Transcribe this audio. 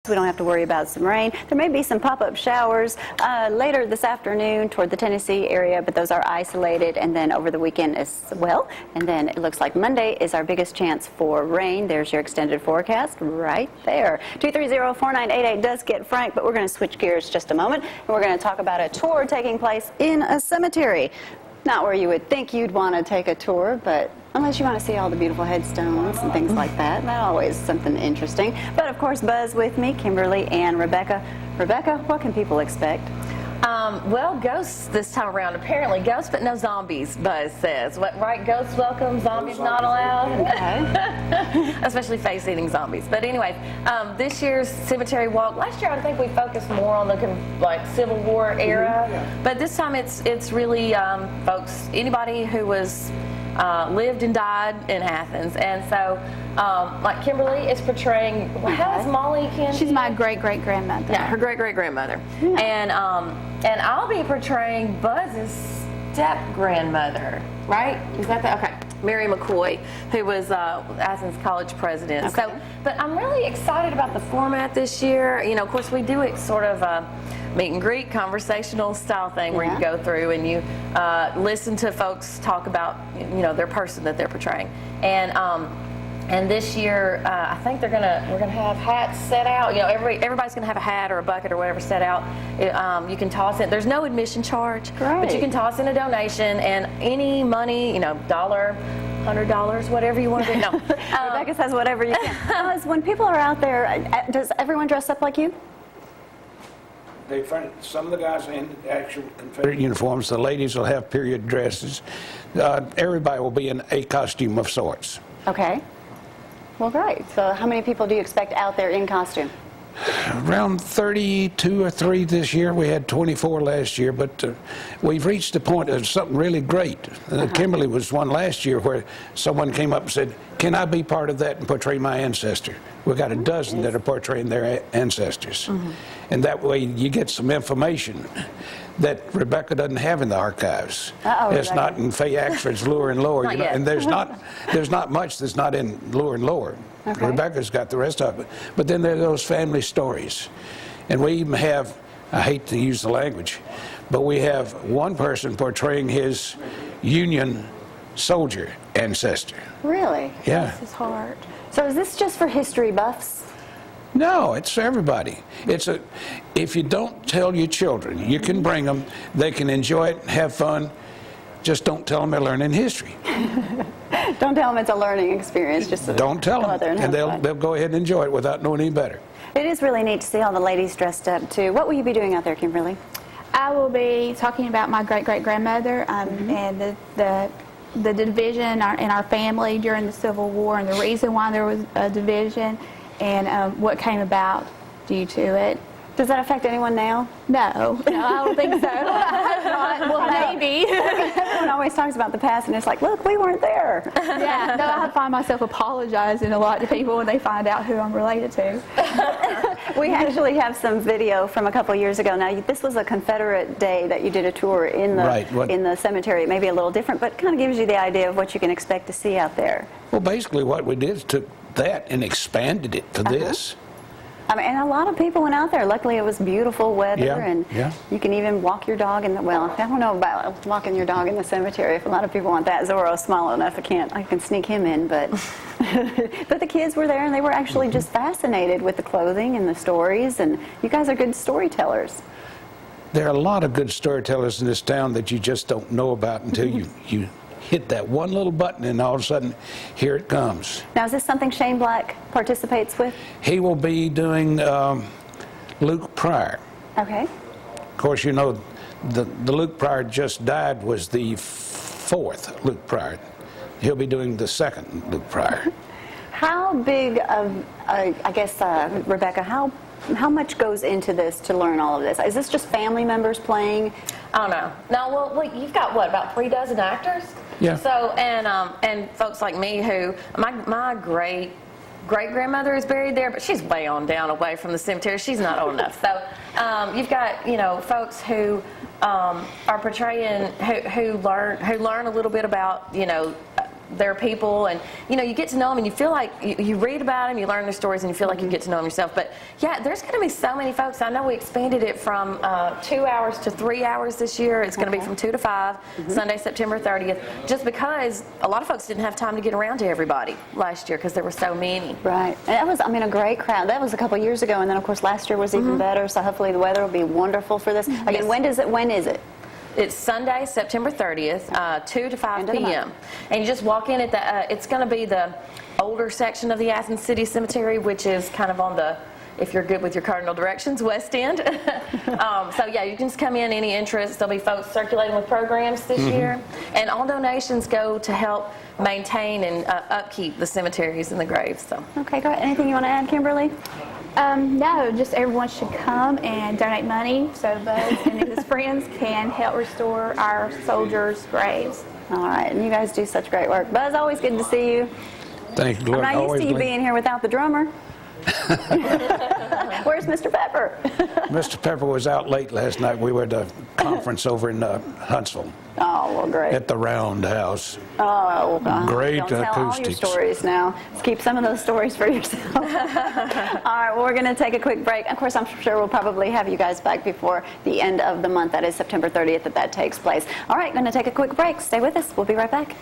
We don't have to worry about some rain. There may be some pop-up showers later this afternoon toward the Tennessee area, but those are isolated, and then over the weekend as well. And then it looks like Monday is our biggest chance for rain. There's your extended forecast right there. 230-4988 does get frank, but we're going to switch gears just a moment, and we're going to talk about a tour taking place in a cemetery. Not where you would think you'd want to take a tour, but unless you want to see all the beautiful headstones and things like that. That's always something interesting. But of course, Buzz with me, Kimberly and Rebecca. Rebecca, what can people expect? Well, ghosts this time around. Apparently ghosts, but no zombies, Buzz says. What, right? Ghosts welcome, zombies not allowed. Okay. Especially face-eating zombies. But anyway, this year's cemetery walk, last year I think we focused more on the Civil War era. But this time it's really, folks, anybody who was lived and died in Athens. And so, like Kimberly is portraying, how is Molly Ken? She's my great-great-grandmother. Yeah, her great-great-grandmother. Yeah. And I'll be portraying Buzz's step-grandmother, right? Is that the, okay. Mary McCoy, who was Athens College president. Okay. So, but I'm really excited about the format this year. You know, of course, we do it sort of meet and greet, conversational style thing where you go through and you listen to folks talk about, you know, their person that they're portraying. And this year, I think we're gonna have hats set out. You know, everybody's gonna have a hat or a bucket or whatever set out. You can toss in. There's no admission charge, but you can toss in a donation, and any money, you know, $1, $100, whatever you want to do. No, Rebecca says whatever you can. When people are out there, does everyone dress up like you? Some of the guys in actual Confederate uniforms. The ladies will have period dresses. Everybody will be in a costume of sorts. Okay. Well, great. So how many people do you expect out there in costume? Around 32 or 3 this year. We had 24 last year, but we've reached the point of something really great. Kimberly was one last year where someone came up and said, "Can I be part of that and portray my ancestor?" We've got a dozen that are portraying their ancestors. And that way you get some information that Rebecca doesn't have in the archives. It's Rebecca. not in Faye Axford's Lure and Lore, you know, and there's not much that's not in Lure and Lore. Okay. Rebecca's got the rest of it. But then there are those family stories. And we even have, I hate to use the language, but we have one person portraying his Union soldier ancestor. Really? Yeah. This is hard. So is this just for history buffs? No, it's for everybody. If you don't tell your children, you can bring them, they can enjoy it, have fun. Just don't tell them they're learning history. Don't tell them it's a learning experience. Just Don't tell go out there them, and and have they'll go ahead and enjoy it without knowing any better. It is really neat to see all the ladies dressed up too. What will you be doing out there, Kimberly? I will be talking about my great-great-grandmother and the division in our family during the Civil War and the reason why there was a division and what came about due to it. Does that affect anyone now? No, I don't think so. I hope not. Well, maybe. Everyone always talks about the past, and it's like, look, we weren't there. Yeah, no, I find myself apologizing a lot to people when they find out who I'm related to. We actually have some video from a couple years ago. Now, this was a Confederate day that you did a tour in the cemetery. It may be a little different, but kind of gives you the idea of what you can expect to see out there. Well, basically what we did is took that and expanded it to this. I mean, and a lot of people went out there. Luckily, it was beautiful weather, and you can even walk your dog in the, well, I don't know about walking your dog in the cemetery. If a lot of people want that, Zorro's small enough, I can sneak him in, but but the kids were there, and they were actually just fascinated with the clothing and the stories, and you guys are good storytellers. There are a lot of good storytellers in this town that you just don't know about until you hit that one little button, and all of a sudden, here it comes. Now, is this something Shane Black participates with? He will be doing Luke Pryor. Okay. Of course, you know, the Luke Pryor just died was the 4th Luke Pryor. He'll be doing the 2nd Luke Pryor. How big of, I guess, Rebecca, how much goes into this to learn all of this? Is this just family members playing? I don't know. No, well, you've got what, about 3 dozen actors? Yeah. So, and folks like me who, my great-grandmother is buried there, but she's way on down away from the cemetery. She's not old enough. So, you've got, you know, folks who are portraying, who learn a little bit about, you know, there are people, and you get to know them, and you feel like you read about them, you learn their stories, and you feel like you get to know them yourself. But yeah, there's going to be so many folks. I know we expanded it from 2 hours to 3 hours this year. It's going to be from 2 to 5, Sunday, September 30th, just because a lot of folks didn't have time to get around to everybody last year because there were so many. Right. And that was, a great crowd. That was a couple years ago, and then, of course, last year was even better, so hopefully the weather will be wonderful for this. Again, Yes. when is it? It's Sunday, September 30th, 2 to 5 p.m. And you just walk in at the, it's going to be the older section of the Athens City Cemetery, which is kind of on the, if you're good with your cardinal directions, west end. So yeah, you can just come in, any interest. There'll be folks circulating with programs this year. And all donations go to help maintain and upkeep the cemeteries and the graves. So. Okay, great. Anything you want to add, Kimberly? No, just everyone should come and donate money so Buzz and his friends can help restore our soldiers' graves. All right, and you guys do such great work. Buzz, always good to see you. Thank you, I'm Lord. not used Always to you believe- being here without the drummer. Where's Mr. Pepper? Mr. Pepper was out late last night. We were at a conference over in Huntsville Oh, well, great. at the Roundhouse. Oh, well, Great don't tell all your acoustics. stories now. Let's keep some of those stories for yourself. All right, well, we're going to take a quick break. Of course, I'm sure we'll probably have you guys back before the end of the month. That is September 30th that takes place. All right, going to take a quick break. Stay with us. We'll be right back.